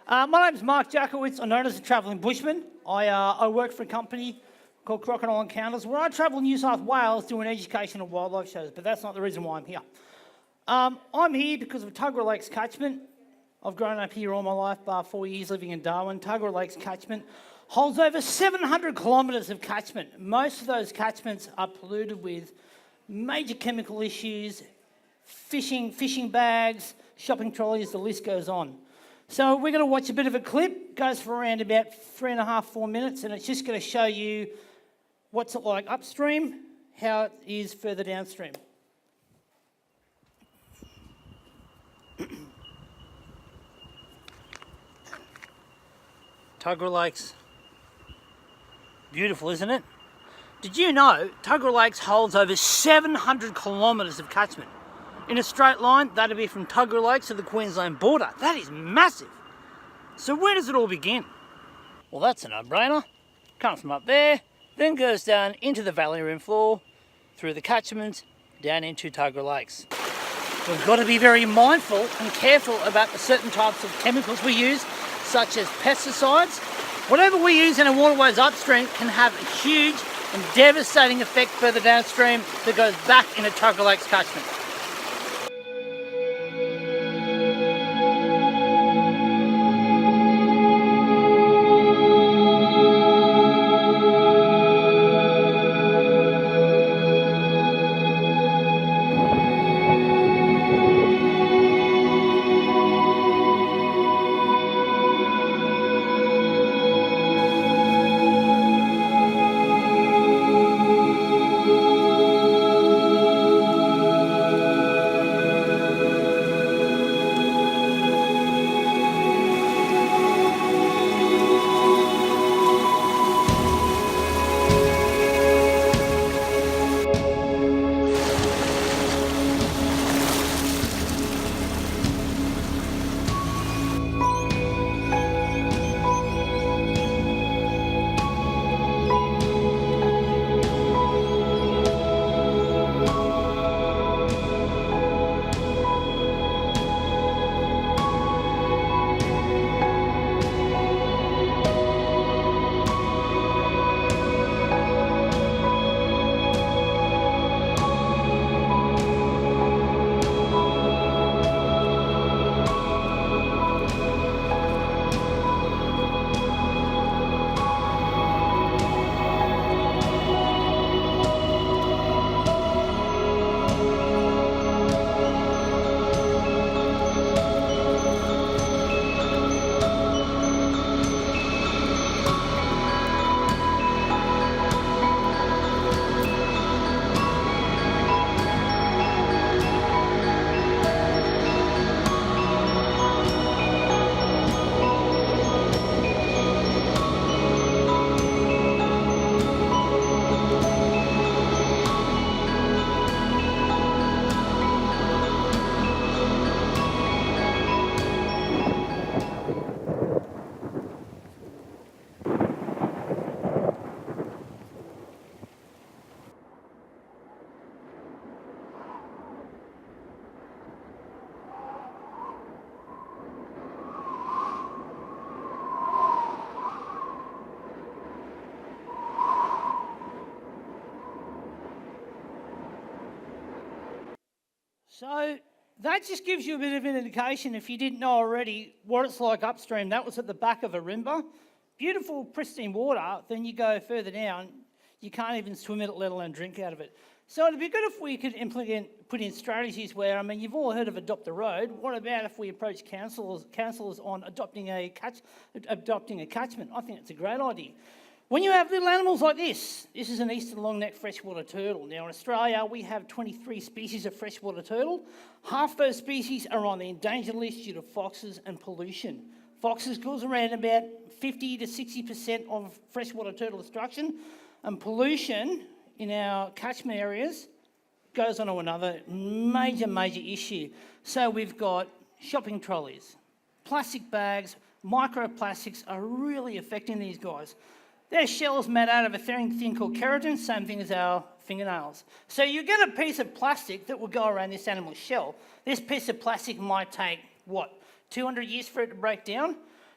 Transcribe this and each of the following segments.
My name's Mark Jackowitz. I'm known as the Travelling Bushman. I work for a company called Crocodile Encounters, where I travel New South Wales doing educational wildlife shows, but that's not the reason why I'm here. I'm here because of Tuggerah Lakes catchment. I've grown up here all my life, bar 4 years living in Darwin. Tuggerah Lakes catchment holds over 700 kilometres of catchment. Most of those catchments are polluted with major chemical issues, fishing bags, shopping trolleys, the list goes on. So we're going to watch a bit of a clip. It goes for around about 3.5, 4 minutes, and it's just going to show you what's it like upstream, how it is further downstream. Tuggerah Lakes. Beautiful, isn't it? Did you know Tuggerah Lakes holds over 700 kilometres of catchment? In a straight line, that'd be from Tuggerah Lakes to the Queensland border. That is massive. So where does it all begin? Well, that's a no-brainer. Comes from up there, then goes down into the valley rim floor, through the catchment, down into Tuggerah Lakes. We've got to be very mindful and careful about the certain types of chemicals we use, such as pesticides. Whatever we use in our waterways upstream can have a huge and devastating effect further downstream that goes back into Tuggerah Lakes catchment. So that just gives you a bit of an indication, if you didn't know already, what it's like upstream. That was at the back of a rimba. Beautiful, pristine water. Then you go further down, you can't even swim in it, let alone drink out of it. So it'd be good if we could put in strategies where, you've all heard of Adopt a Road. What about if we approach councillors on adopting a catchment? I think it's a great idea. When you have little animals like this is an eastern long-necked freshwater turtle. Now in Australia, we have 23 species of freshwater turtle. Half those species are on the endangered list due to foxes and pollution. Foxes cause around about 50 to 60% of freshwater turtle destruction, and pollution in our catchment areas goes on to another major issue. So we've got shopping trolleys, plastic bags, microplastics are really affecting these guys. Their shell's made out of a thing called keratin, same thing as our fingernails. So you get a piece of plastic that will go around this animal's shell. This piece of plastic might take, 200 years for it to break down?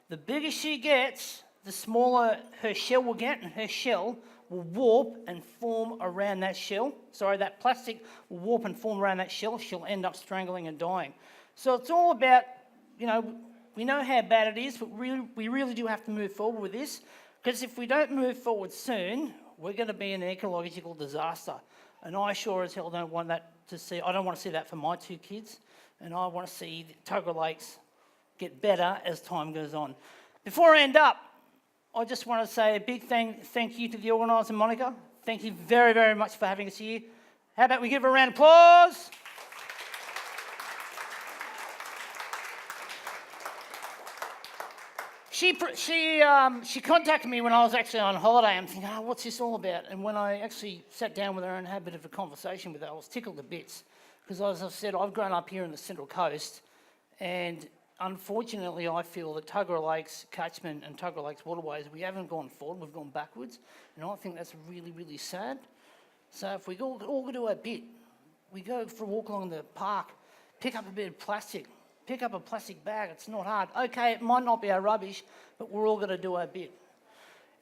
The bigger she gets, the smaller her shell will get, and her shell will warp and form around that shell. Sorry, that plastic will warp and form around that shell. She'll end up strangling and dying. So it's all about, we know how bad it is, but we really do have to move forward with this, because if we don't move forward soon, we're going to be in an ecological disaster. And I sure as hell don't want that to see. I don't want to see that for my 2 kids, and I want to see Tuggerah Lakes get better as time goes on. Before I end up, I just want to say a big thank you to the organiser, Monica. Thank you very, very much for having us here. How about we give her a round of applause? She contacted me when I was actually on holiday. I'm thinking, what's this all about? And when I actually sat down with her and had a bit of a conversation with her, I was tickled to bits. Because as I've said, I've grown up here in the Central Coast, and unfortunately, I feel that Tuggerah Lakes catchment and Tuggerah Lakes waterways, we haven't gone forward, we've gone backwards. And I think that's really, really sad. So if we all do our bit, we go for a walk along the park, pick up a bit of plastic, pick up a plastic bag, it's not hard. Okay, it might not be our rubbish, but we're all going to do our bit.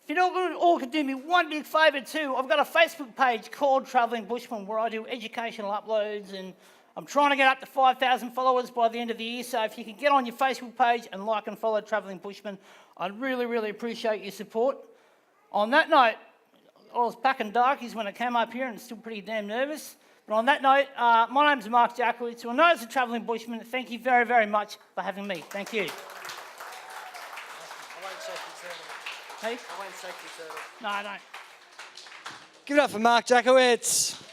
If you all could do me one big favour too, I've got a Facebook page called Travelling Bushman where I do educational uploads, and I'm trying to get up to 5,000 followers by the end of the year, so if you can get on your Facebook page and like and follow Travelling Bushman, I'd really, really appreciate your support. On that note, I was back in darkies when I came up here and still pretty damn nervous. But on that note, my name's Mark Jackowitz, who I know is a Travelling Bushman. Thank you very, very much for having me. Thank you. I won't shake your turtle. Hey? I won't shake your turtle. No, I don't. Give it up for Mark Jackowitz.